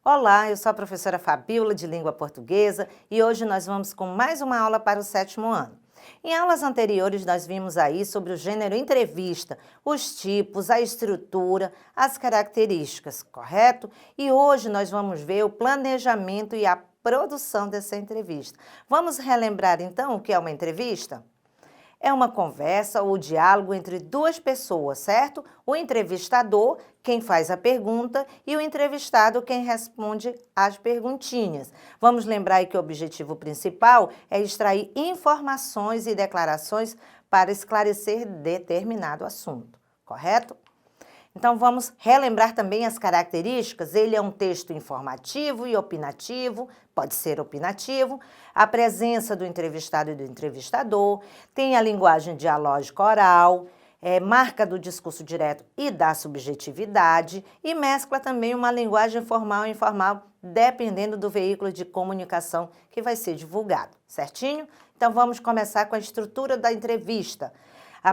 Olá, eu sou a professora Fabíola de Língua Portuguesa e hoje nós vamos com mais uma aula para o 7º ano. Em aulas anteriores nós vimos aí sobre o gênero entrevista, os tipos, a estrutura, as características, correto? E hoje nós vamos ver o planejamento e a produção dessa entrevista. Vamos relembrar então o que é uma entrevista? É uma conversa ou diálogo entre duas pessoas, certo? O entrevistador, quem faz a pergunta, e o entrevistado, quem responde as perguntinhas. Vamos lembrar aí que o objetivo principal é extrair informações e declarações para esclarecer determinado assunto, correto? Então, vamos relembrar também as características. Ele é um texto informativo e opinativo, pode ser opinativo, a presença do entrevistado e do entrevistador, tem a linguagem dialógica oral, marca do discurso direto e da subjetividade e mescla também uma linguagem formal e informal, dependendo do veículo de comunicação que vai ser divulgado, certinho? Então, vamos começar com a estrutura da entrevista.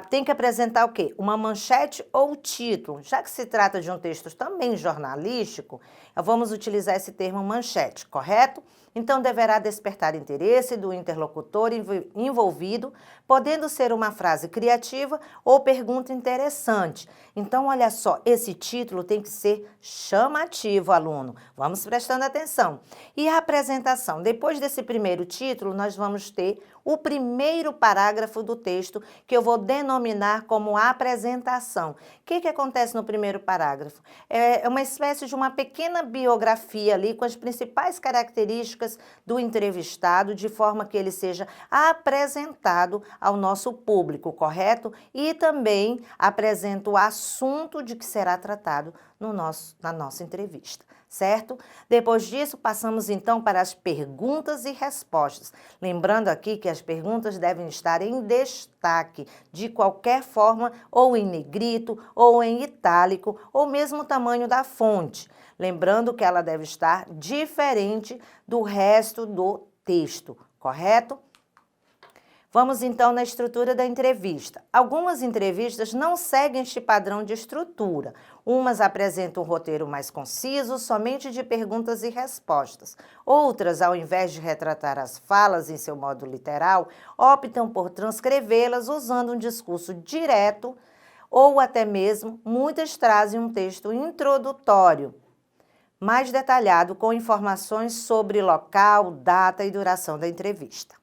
Tem que apresentar o quê? Uma manchete ou título. Já que se trata de um texto também jornalístico, vamos utilizar esse termo manchete, correto? Então, deverá despertar interesse do interlocutor envolvido, podendo ser uma frase criativa ou pergunta interessante. Então, olha só, esse título tem que ser chamativo, aluno. Vamos prestando atenção. E a apresentação. Depois desse primeiro título, nós vamos ter o primeiro parágrafo do texto, que eu vou denominar como apresentação. O que acontece no primeiro parágrafo? É uma espécie de uma pequena biografia ali, com as principais características do entrevistado, de forma que ele seja apresentado ao nosso público, correto? E também apresenta o assunto de que será tratado na nossa entrevista, certo? Depois disso, passamos então para as perguntas e respostas. Lembrando aqui que as perguntas devem estar em destaque, de qualquer forma, ou em negrito, ou em itálico, ou mesmo o tamanho da fonte. Lembrando que ela deve estar diferente do resto do texto, correto? Vamos então na estrutura da entrevista. Algumas entrevistas não seguem este padrão de estrutura. Umas apresentam um roteiro mais conciso, somente de perguntas e respostas. Outras, ao invés de retratar as falas em seu modo literal, optam por transcrevê-las usando um discurso direto ou até mesmo muitas trazem um texto introdutório, mais detalhado com informações sobre local, data e duração da entrevista.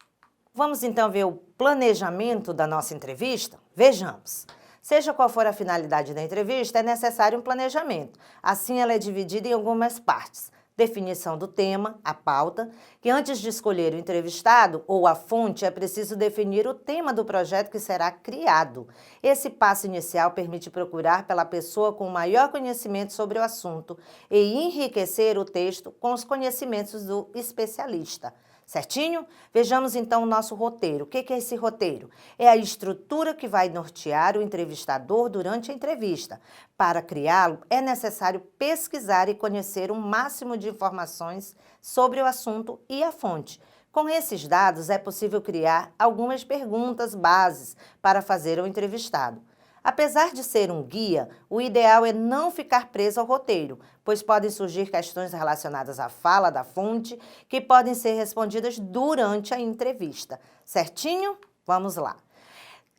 Vamos então ver o planejamento da nossa entrevista? Vejamos. Seja qual for a finalidade da entrevista, é necessário um planejamento. Assim, ela é dividida em algumas partes. Definição do tema, a pauta, que antes de escolher o entrevistado ou a fonte, é preciso definir o tema do projeto que será criado. Esse passo inicial permite procurar pela pessoa com maior conhecimento sobre o assunto e enriquecer o texto com os conhecimentos do especialista. Certinho? Vejamos então o nosso roteiro. O que é esse roteiro? É a estrutura que vai nortear o entrevistador durante a entrevista. Para criá-lo, é necessário pesquisar e conhecer o máximo de informações sobre o assunto e a fonte. Com esses dados, é possível criar algumas perguntas bases para fazer ao entrevistado. Apesar de ser um guia, o ideal é não ficar preso ao roteiro, pois podem surgir questões relacionadas à fala da fonte que podem ser respondidas durante a entrevista. Certinho? Vamos lá.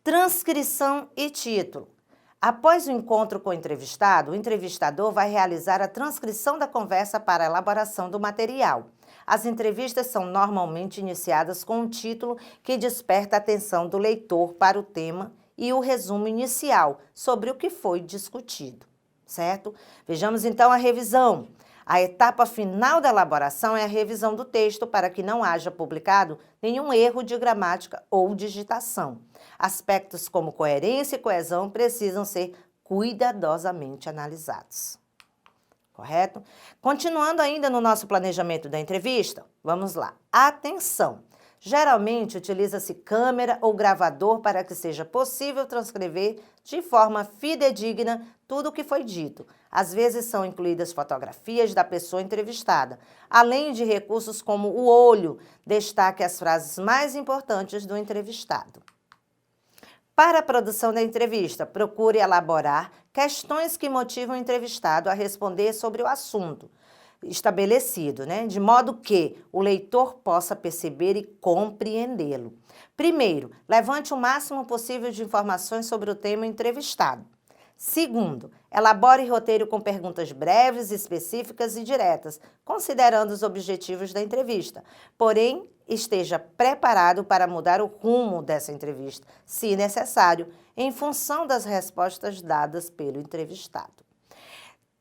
Transcrição e título. Após o encontro com o entrevistador vai realizar a transcrição da conversa para a elaboração do material. As entrevistas são normalmente iniciadas com um título que desperta a atenção do leitor para o tema e o resumo inicial sobre o que foi discutido, certo? Vejamos então a revisão. A etapa final da elaboração é a revisão do texto para que não haja publicado nenhum erro de gramática ou digitação. Aspectos como coerência e coesão precisam ser cuidadosamente analisados. Correto? Continuando ainda no nosso planejamento da entrevista, vamos lá. Atenção! Geralmente, utiliza-se câmera ou gravador para que seja possível transcrever de forma fidedigna tudo o que foi dito. Às vezes são incluídas fotografias da pessoa entrevistada, além de recursos como o olho, destaque as frases mais importantes do entrevistado. Para a produção da entrevista, procure elaborar questões que motivam o entrevistado a responder sobre o assunto. estabelecido, né? De modo que o leitor possa perceber e compreendê-lo. Primeiro, levante o máximo possível de informações sobre o tema entrevistado. Segundo, elabore roteiro com perguntas breves, específicas e diretas, considerando os objetivos da entrevista. Porém, esteja preparado para mudar o rumo dessa entrevista, se necessário, em função das respostas dadas pelo entrevistado.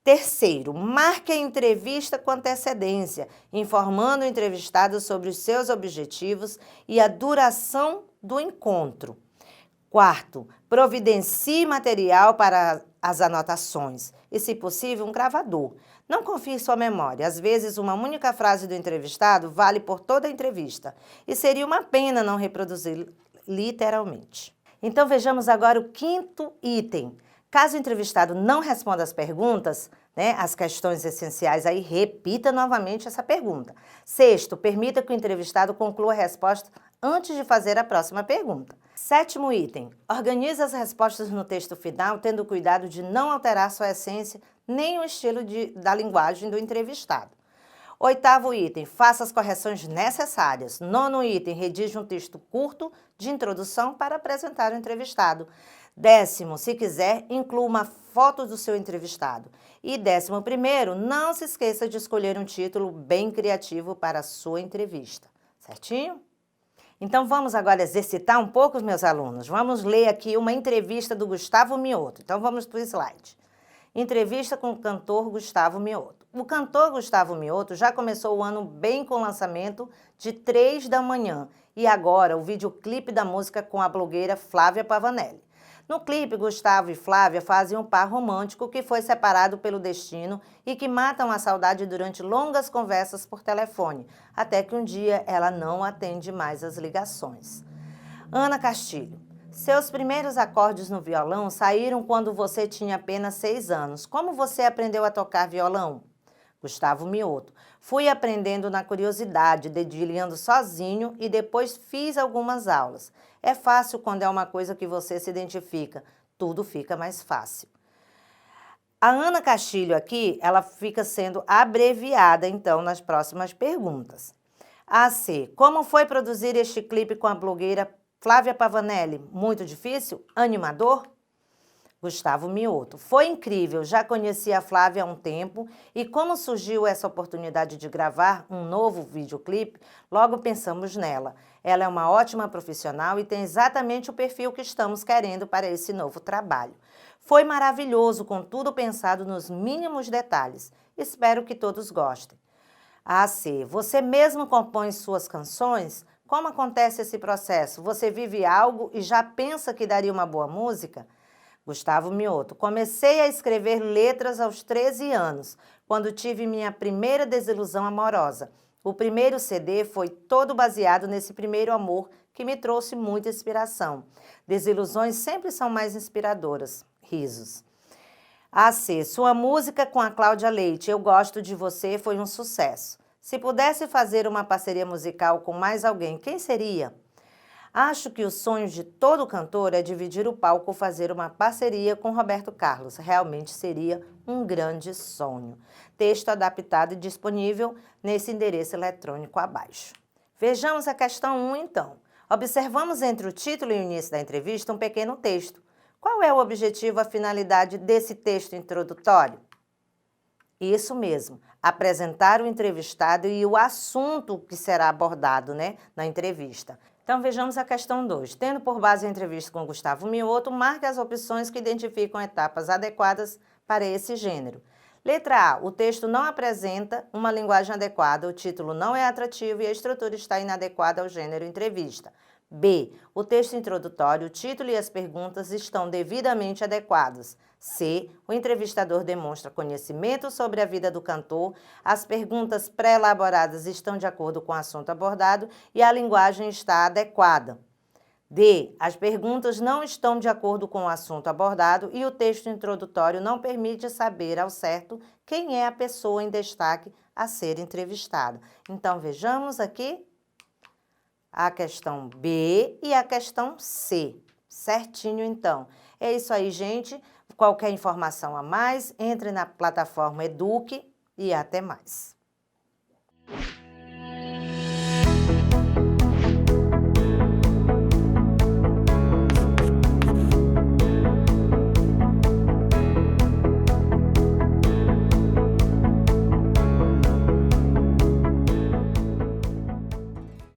Terceiro, marque a entrevista com antecedência, informando o entrevistado sobre os seus objetivos e a duração do encontro. Quarto, providencie material para as anotações e, se possível, um gravador. Não confie em sua memória. Às vezes, uma única frase do entrevistado vale por toda a entrevista e seria uma pena não reproduzir literalmente. Então, vejamos agora o quinto item. Caso o entrevistado não responda às perguntas, as questões essenciais, aí repita novamente essa pergunta. Sexto, permita que o entrevistado conclua a resposta antes de fazer a próxima pergunta. Sétimo item, organize as respostas no texto final, tendo cuidado de não alterar sua essência nem o estilo da linguagem do entrevistado. Oitavo item, faça as correções necessárias. Nono item, redige um texto curto de introdução para apresentar o entrevistado. Décimo, se quiser, inclua uma foto do seu entrevistado. E 11º, não se esqueça de escolher um título bem criativo para a sua entrevista. Certinho? Então vamos agora exercitar um pouco os meus alunos. Vamos ler aqui uma entrevista do Gustavo Mioto. Então vamos para o slide. Entrevista com o cantor Gustavo Mioto. O cantor Gustavo Mioto já começou o ano bem com o lançamento de 3 da manhã e agora o videoclipe da música com a blogueira Flávia Pavanelli. No clipe, Gustavo e Flávia fazem um par romântico que foi separado pelo destino e que matam a saudade durante longas conversas por telefone, até que um dia ela não atende mais as ligações. Ana Castilho. Seus primeiros acordes no violão saíram quando você tinha apenas 6 anos. Como você aprendeu a tocar violão? Gustavo Mioto. Fui aprendendo na curiosidade, dedilhando sozinho e depois fiz algumas aulas. É fácil quando é uma coisa que você se identifica. Tudo fica mais fácil. A Ana Castilho aqui, ela fica sendo abreviada, então, nas próximas perguntas. AC. Como foi produzir este clipe com a blogueira Flávia Pavanelli? Muito difícil? Animador? Gustavo Mioto. Foi incrível, já conheci a Flávia há um tempo e como surgiu essa oportunidade de gravar um novo videoclipe, logo pensamos nela. Ela é uma ótima profissional e tem exatamente o perfil que estamos querendo para esse novo trabalho. Foi maravilhoso, com tudo pensado nos mínimos detalhes. Espero que todos gostem. AC. Você mesmo compõe suas canções? Como acontece esse processo? Você vive algo e já pensa que daria uma boa música? Gustavo Mioto. Comecei a escrever letras aos 13 anos, quando tive minha primeira desilusão amorosa. O primeiro CD foi todo baseado nesse primeiro amor que me trouxe muita inspiração. Desilusões sempre são mais inspiradoras. Risos. AC. Sua música com a Cláudia Leite, Eu Gosto de Você, foi um sucesso. Se pudesse fazer uma parceria musical com mais alguém, quem seria? Acho que o sonho de todo cantor é dividir o palco ou fazer uma parceria com Roberto Carlos. Realmente seria um grande sonho. Texto adaptado e disponível nesse endereço eletrônico abaixo. Vejamos a questão 1, então. Observamos entre o título e o início da entrevista um pequeno texto. Qual é o objetivo, a finalidade desse texto introdutório? Isso mesmo, apresentar o entrevistado e o assunto que será abordado, na entrevista. Então, vejamos a questão 2. Tendo por base a entrevista com Gustavo Mioto, marque as opções que identificam etapas adequadas para esse gênero. Letra A. O texto não apresenta uma linguagem adequada, o título não é atrativo e a estrutura está inadequada ao gênero entrevista. B. O texto introdutório, o título e as perguntas estão devidamente adequados. C. O entrevistador demonstra conhecimento sobre a vida do cantor, as perguntas pré-elaboradas estão de acordo com o assunto abordado e a linguagem está adequada. D. As perguntas não estão de acordo com o assunto abordado e o texto introdutório não permite saber ao certo quem é a pessoa em destaque a ser entrevistada. Então, vejamos aqui a questão B e a questão C. Certinho, então. É isso aí, gente. Qualquer informação a mais, entre na plataforma Eduque e até mais.